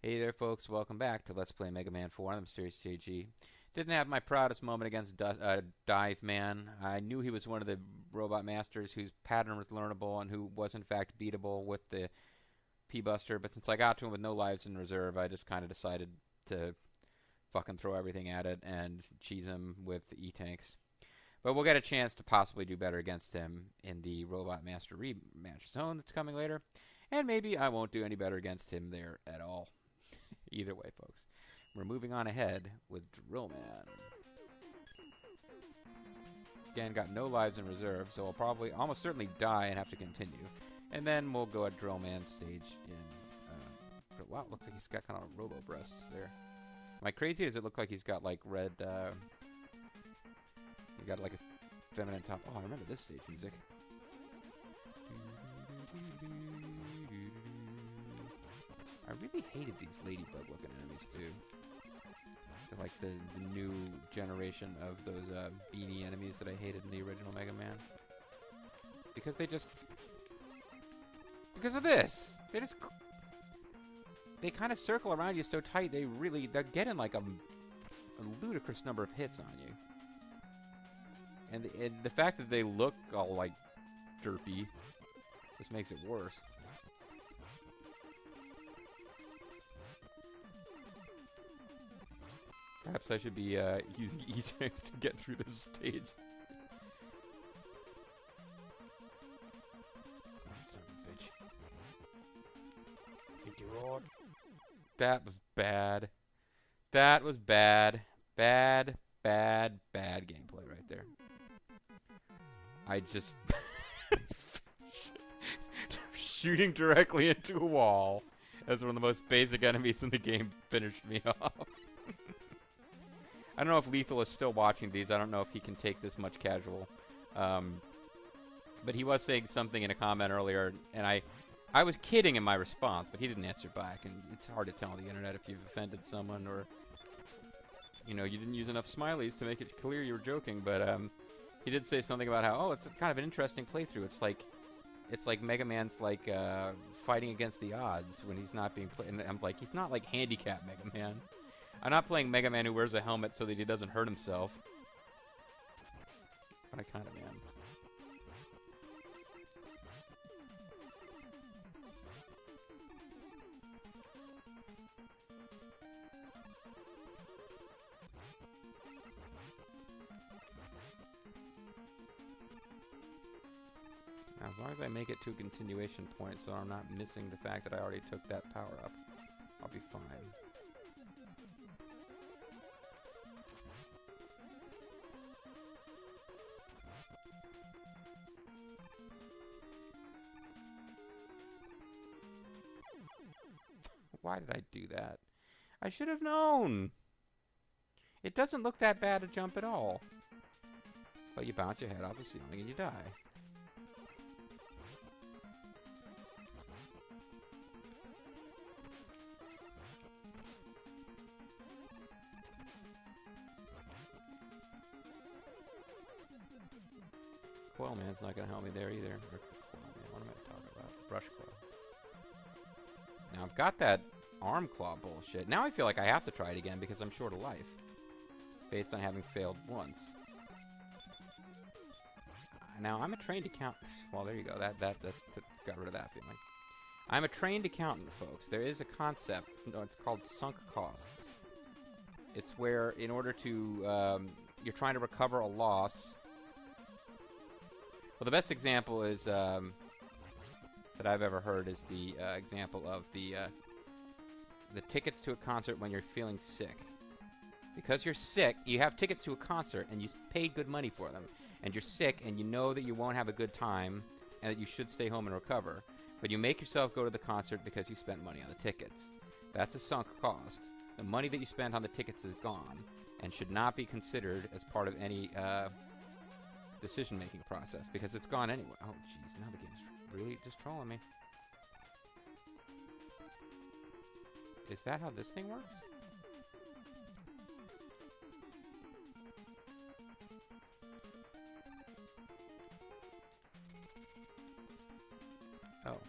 Hey there, folks. Welcome back to Let's Play Mega Man 4. I'm Mysterious JG. Didn't have my proudest moment against Dive Man. I knew he was one of the robot masters whose pattern was learnable and who was in fact beatable with the P-Buster, but since I got to him with no lives in reserve, I just kind of decided to fucking throw everything at it and cheese him with the E-Tanks. But we'll get a chance to possibly do better against him in the Robot Master rematch zone that's coming later. And maybe I won't do any better against him there at all. Either way, folks. We're moving on ahead with Drill Man. Again, got no lives in reserve, so I'll probably almost certainly die and have to continue. And then we'll go at Drill Man stage in... wow, looks like he's got kind of robo breasts there. Am I crazy? Does it look like he's got like red... he got like a feminine top. Oh, I remember this stage music. I really hated these ladybug-looking enemies, too. They're like the new generation of those beanie enemies that I hated in the original Mega Man. Because they just... because of this! They just... they kind of circle around you so tight, they're getting like a ludicrous number of hits on you. And the fact that they look all, like, derpy just makes it worse. Perhaps I should be using E-Tanks to get through this stage. Son of a bitch. Think you're on? That was bad. That was bad. Bad gameplay right there. I just... shooting directly into a wall as one of the most basic enemies in the game finished me off. I don't know if Lethal is still watching these. I don't know if he can take this much casual. But he was saying something in a comment earlier, and I was kidding in my response, but he didn't answer back. And it's hard to tell on the internet if you've offended someone or, you know, you didn't use enough smileys to make it clear you were joking. But he did say something about how, oh, it's kind of an interesting playthrough. It's like Mega Man's like fighting against the odds when he's not being played. And I'm like, he's not like handicapped Mega Man. I'm not playing Mega Man who wears a helmet so that he doesn't hurt himself. But I kind of am. Now, as long as I make it to a continuation point so I'm not missing the fact that I already took that power up, I'll be fine. Why did I do that? I should have known! It doesn't look that bad to jump at all. But you bounce your head off the ceiling and you die. Coil Man's not going to help me there either. Or Coil Man, what am I talking about? Brush Coil. Now I've got that arm claw bullshit. Now I feel like I have to try it again because I'm short of life. Based on having failed once. Now I'm a trained accountant. Well, there you go. That's got rid of that feeling. I'm a trained accountant, folks. There is a concept. It's called sunk costs. It's where, in order to, you're trying to recover a loss. Well, the best example is that I've ever heard is the example of the tickets to a concert when you're feeling sick. Because you're sick, you have tickets to a concert and you paid good money for them, and you're sick and you know that you won't have a good time and that you should stay home and recover, but you make yourself go to the concert because you spent money on the tickets. That's a sunk cost. The money that you spent on the tickets is gone and should not be considered as part of any decision-making process because it's gone anyway. Oh, jeez, now the game's really just trolling me. Is that how this thing works? Oh.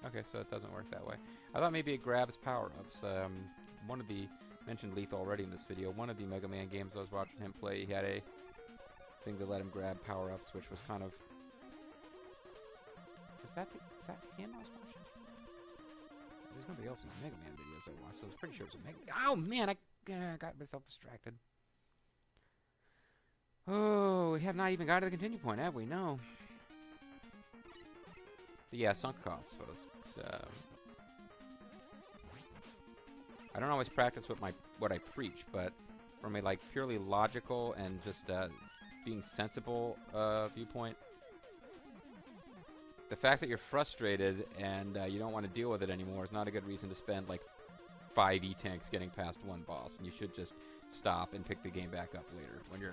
Okay, so it doesn't work that way. I thought maybe it grabs power-ups. One of the... mentioned Lethal already in this video. One of the Mega Man games I was watching him play, he had a thing that let him grab power-ups, which was kind of... Is that him I was watching? There's nobody else's Mega Man videos I watched, so I was pretty sure it was a Mega... Oh, man! I got myself distracted. Oh, we have not even got to the continue point, have we? No. But yeah, sunk costs, folks. I don't always practice what I preach, but from a like purely logical and just being sensible viewpoint, the fact that you're frustrated and you don't want to deal with it anymore is not a good reason to spend like 5 E-tanks getting past one boss, and you should just stop and pick the game back up later when your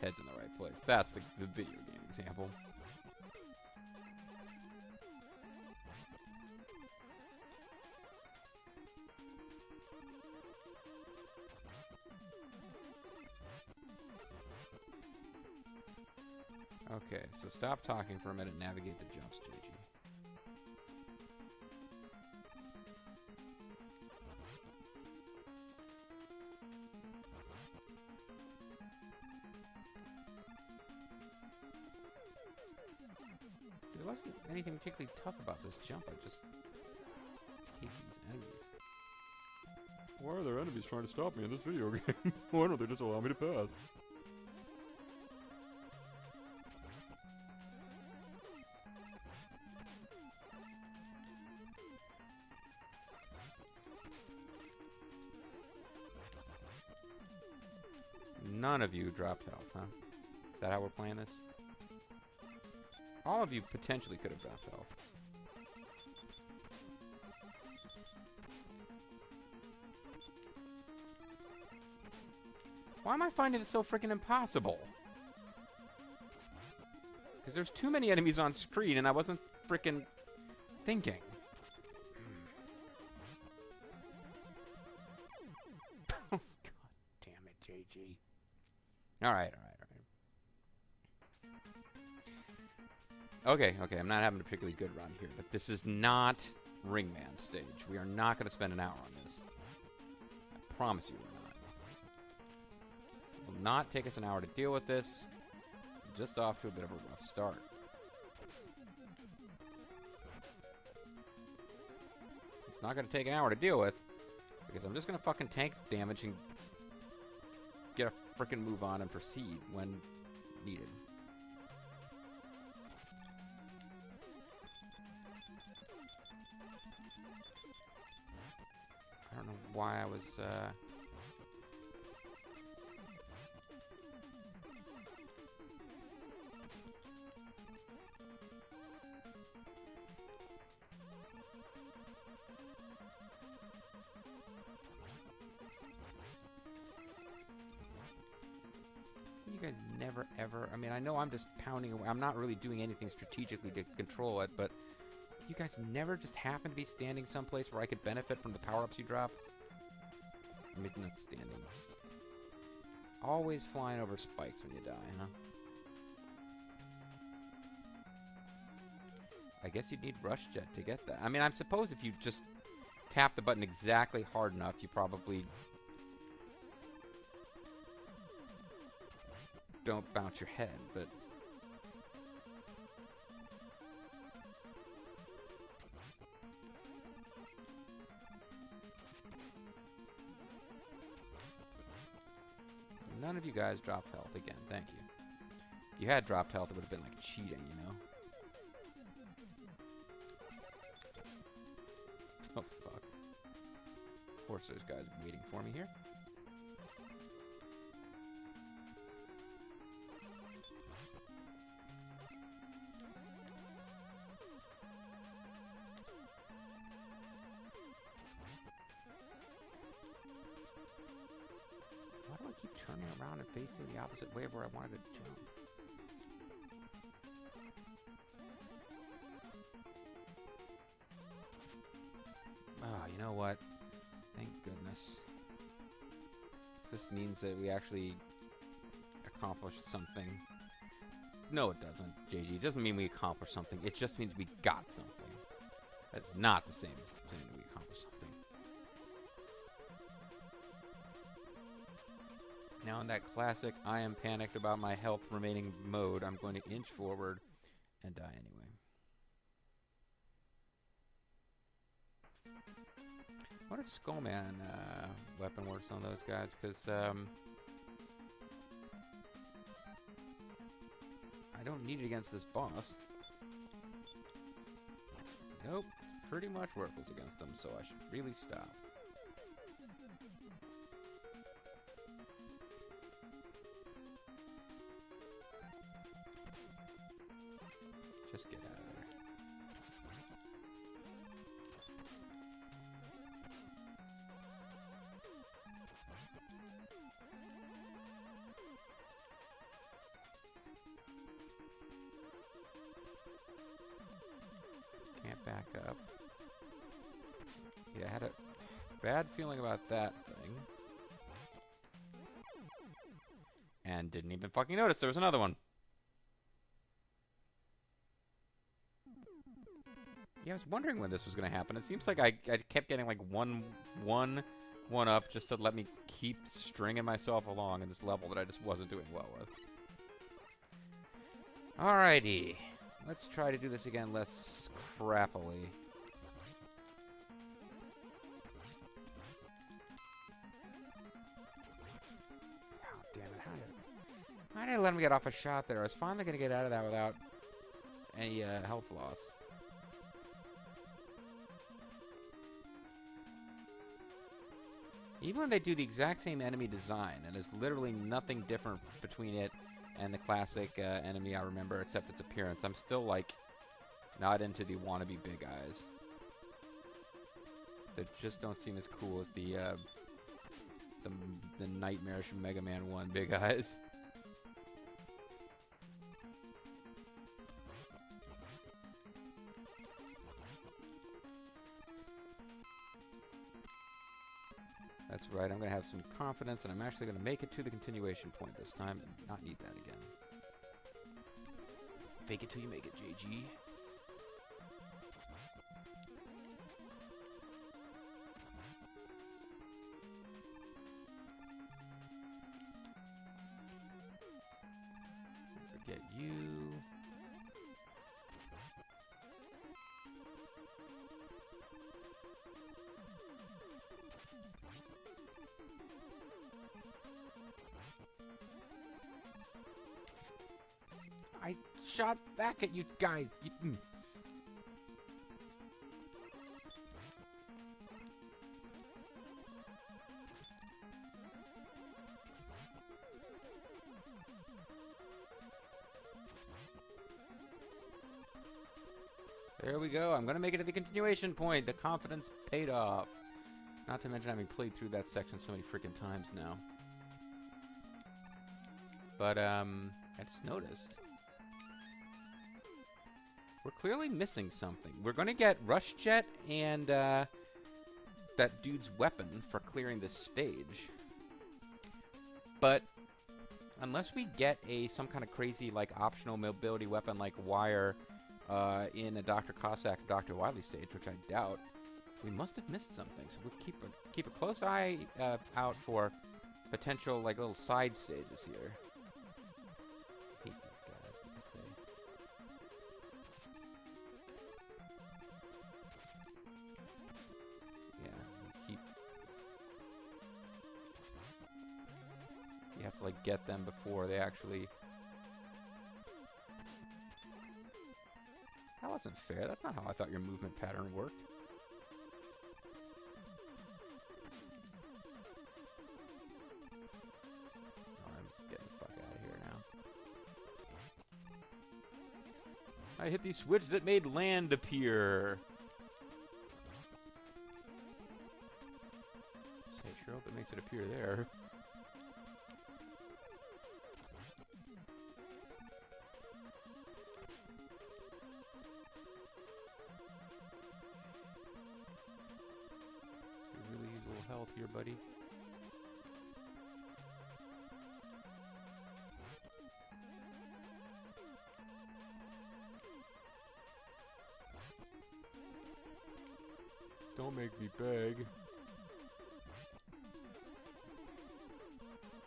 head's in the right place. That's the video game example. Okay, so stop talking for a minute and navigate the jumps, JG. See, there wasn't anything particularly tough about this jump. I just hate these enemies. Why are there enemies trying to stop me in this video game? Why don't they just allow me to pass? None of you dropped health, huh? Is that how we're playing this? All of you potentially could have dropped health. Why am I finding it so freaking impossible? Because there's too many enemies on screen and I wasn't freaking thinking. Oh, God damn it, JG. Alright. Okay, I'm not having a particularly good run here, but this is not Ringman stage. We are not going to spend an hour on this. I promise you we're not. It will not take us an hour to deal with this. Just off to a bit of a rough start. It's not going to take an hour to deal with, because I'm just going to fucking tank damage and get a frickin' move on and proceed when needed. I don't know why I was, You guys never, ever... I mean, I know I'm just pounding away. I'm not really doing anything strategically to control it, but you guys never just happen to be standing someplace where I could benefit from the power-ups you drop? I mean, not standing. Always flying over spikes when you die, huh? I guess you'd need Rush Jet to get that. I mean, I suppose if you just tap the button exactly hard enough, you probably don't bounce your head, but... None of you guys dropped health again. Thank you. If you had dropped health, it would have been like cheating, you know? Oh, fuck. Of course there's guys waiting for me here. Why do I keep turning around and facing the opposite way of where I wanted to jump? Oh, you know what? Thank goodness. This means that we actually accomplished something. No, it doesn't, JG. It doesn't mean we accomplished something. It just means we got something. That's not the same as saying that we accomplished something. Now in that classic I am panicked about my health remaining mode, I'm going to inch forward and die anyway. What if Skullman weapon works on those guys? Because I don't need it against this boss. Nope, it's pretty much worthless against them, so I should really stop. Just get out of there. Can't back up. Yeah, I had a bad feeling about that thing. And didn't even fucking notice there was another one. Yeah, I was wondering when this was going to happen. It seems like I kept getting like one up just to let me keep stringing myself along in this level that I just wasn't doing well with. Alrighty. Let's try to do this again less crappily. Oh, damn it. How did I let him get off a shot there? I was finally going to get out of that without any health loss. Even when they do the exact same enemy design, and there's literally nothing different between it and the classic enemy I remember, except its appearance, I'm still, like, not into the wannabe big eyes. They just don't seem as cool as the nightmarish Megaman 1 big eyes. That's right, I'm going to have some confidence, and I'm actually going to make it to the continuation point this time and not need that again. Fake it till you make it, JG. Forget you. I shot back at you guys. There we go. I'm going to make it to the continuation point. The confidence paid off. Not to mention having played through that section so many freaking times now. But, I just noticed. We're clearly missing something. We're going to get Rush Jet and that dude's weapon for clearing this stage. But unless we get some kind of crazy, like, optional mobility weapon like Wire in a Dr. Cossack or Dr. Wily stage, which I doubt, we must have missed something. So we'll keep a close eye out for potential, like, little side stages here. I hate these guys because they... You have to, like, get them before they actually... That wasn't fair. That's not how I thought your movement pattern worked. Oh, I'm just getting the fuck out of here now. I hit the switch that made land appear. Say, sure hope it makes it appear there. Health here, buddy. Don't make me beg.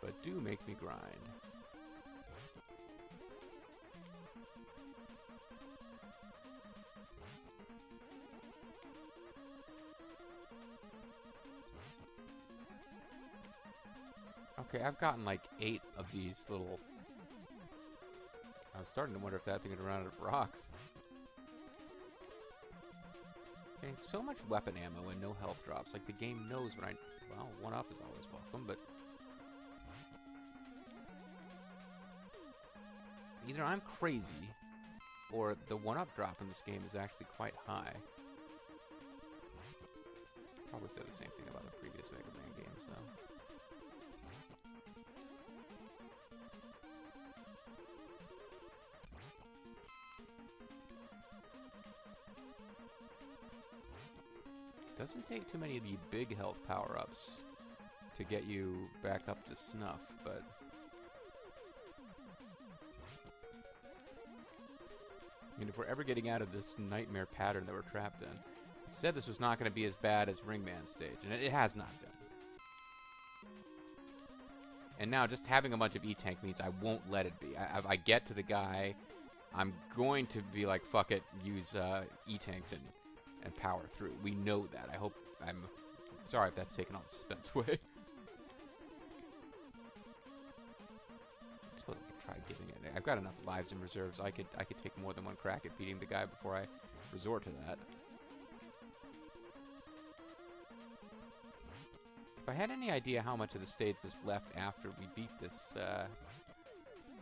But do make me grind. Okay, I've gotten like 8 of these little... I was starting to wonder if that thing had run out of rocks. Getting so much weapon ammo and no health drops. Like, the game knows when I... Well, 1-up is always welcome, but... Either I'm crazy, or the 1-up drop in this game is actually quite high. Probably said the same thing about the previous Megaman games, though. Doesn't take too many of the big health power-ups to get you back up to snuff, but... I mean, if we're ever getting out of this nightmare pattern that we're trapped in, it said this was not going to be as bad as Ringman's stage, and it has not been. And now, just having a bunch of E-Tank means I won't let it be. I get to the guy, I'm going to be like, fuck it, use E-Tanks and power through. We know that. I'm sorry if that's taken all the suspense away. I suppose I could try giving it. I've got enough lives in reserves. I could take more than one crack at beating the guy before I resort to that. If I had any idea how much of the stage was left after we beat this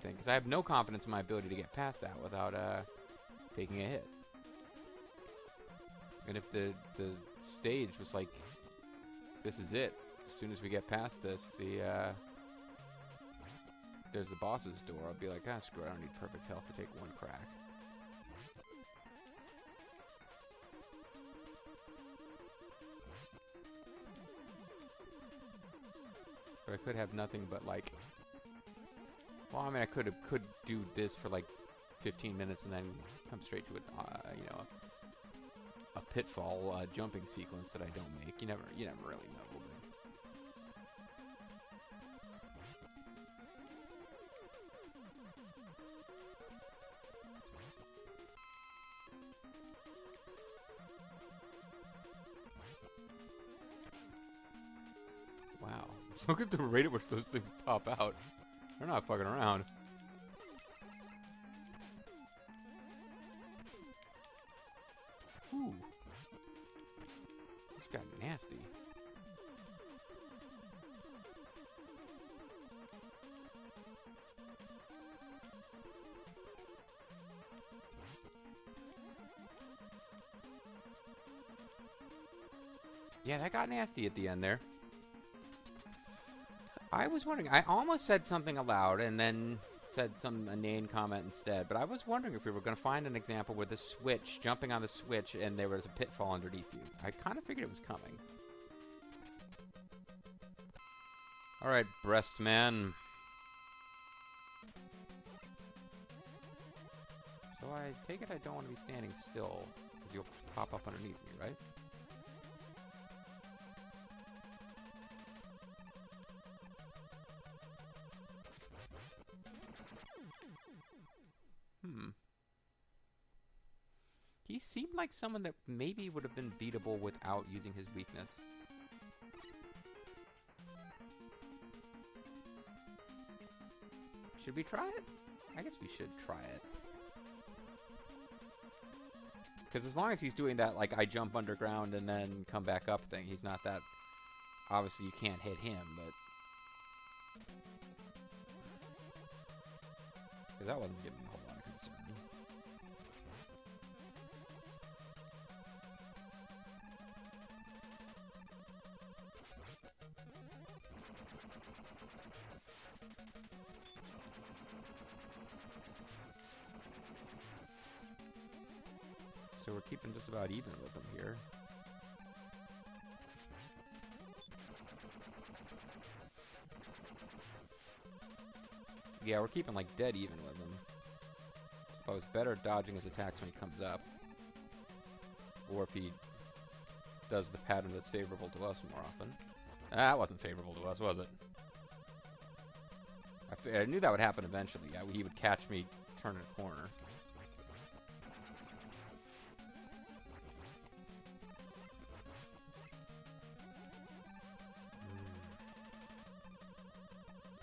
thing, because I have no confidence in my ability to get past that without taking a hit. And if the stage was like, this is it, as soon as we get past this, there's the boss's door, I'll be like, ah, screw it, I don't need perfect health to take one crack. But I could have nothing but like, well, I mean, I could do this for like 15 minutes and then come straight to it, you know, a pitfall jumping sequence that I don't make. You never really know. Wow. Look at the rate at which those things pop out. They're not fucking around. Ooh. This got nasty. Yeah, that got nasty at the end there. I was wondering, I almost said something aloud and then said some inane comment instead, but I was wondering if we were going to find an example where the switch, jumping on the switch, and there was a pitfall underneath you. I kind of figured it was coming. Alright, breast man. So I take it I don't want to be standing still, because you'll pop up underneath me, right? He seemed like someone that maybe would have been beatable without using his weakness. Should we try it? I guess we should try it. Because as long as he's doing that, like, I jump underground and then come back up thing, he's not that... Obviously, you can't hit him, but... Because that wasn't giving me a whole lot of concern. So we're keeping just about even with them here. Yeah, we're keeping like dead even with him. So if I was better at dodging his attacks when he comes up, or if he does the pattern that's favorable to us more often. That wasn't favorable to us, was it? I knew that would happen eventually. He would catch me turning a corner.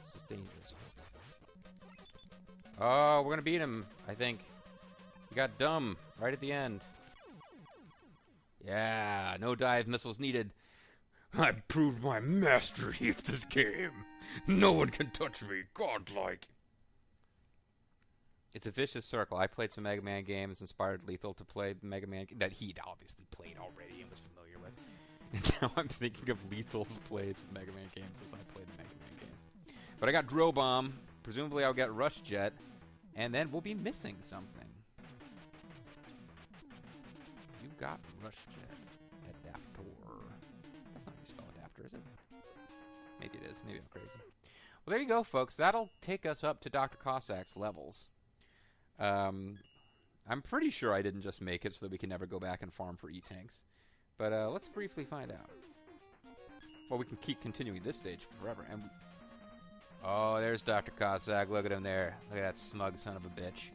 This is dangerous, folks. Oh, we're gonna beat him, I think. He got dumb right at the end. Yeah, no dive missiles needed. I proved my mastery of this game. No one can touch me, godlike. It's a vicious circle. I played some Mega Man games, inspired Lethal to play the Mega Man that he'd obviously played already and was familiar with. And now I'm thinking of Lethal's plays with Mega Man games as I played the Mega Man games. But I got Drill Bomb. Presumably I'll get Rush Jet. And then we'll be missing something. You got Rush Jet. Adaptor. That's not how you spell adapter, is it? Maybe it is. Maybe I'm crazy. Well, there you go, folks. That'll take us up to Dr. Cossack's levels. I'm pretty sure I didn't just make it so that we can never go back and farm for E-Tanks. But let's briefly find out. Well, we can keep continuing this stage forever. And oh, there's Dr. Cossack. Look at him there. Look at that smug son of a bitch.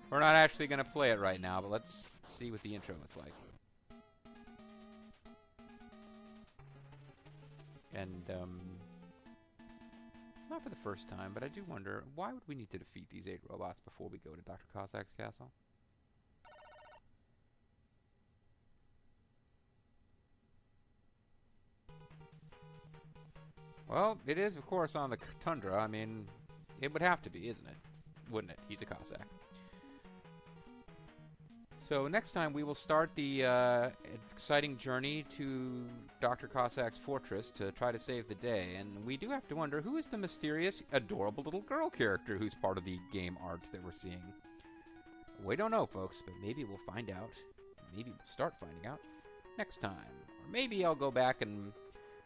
We're not actually going to play it right now, but let's see what the intro is like. And, not for the first time, but I do wonder, why would we need to defeat these 8 robots before we go to Dr. Cossack's castle? Well, it is, of course, on the tundra. I mean, it would have to be, isn't it? Wouldn't it? He's a Cossack. So next time we will start the exciting journey to Dr. Cossack's fortress to try to save the day. And we do have to wonder, who is the mysterious, adorable little girl character who's part of the game art that we're seeing? We don't know, folks, but maybe we'll find out. Maybe we'll start finding out next time. Or maybe I'll go back and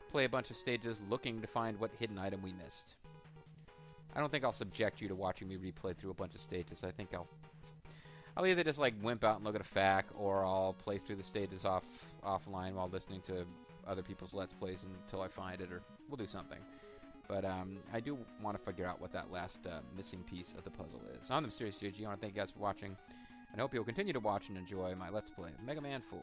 play a bunch of stages looking to find what hidden item we missed. I don't think I'll subject you to watching me replay through a bunch of stages. I think I'll either just like wimp out and look at a FAQ, or I'll play through the stages offline while listening to other people's Let's Plays until I find it, or we'll do something. But I do want to figure out what that last missing piece of the puzzle is. I'm the Mysterious JG. I want to thank you guys for watching, and I hope you'll continue to watch and enjoy my Let's Play of Mega Man 4.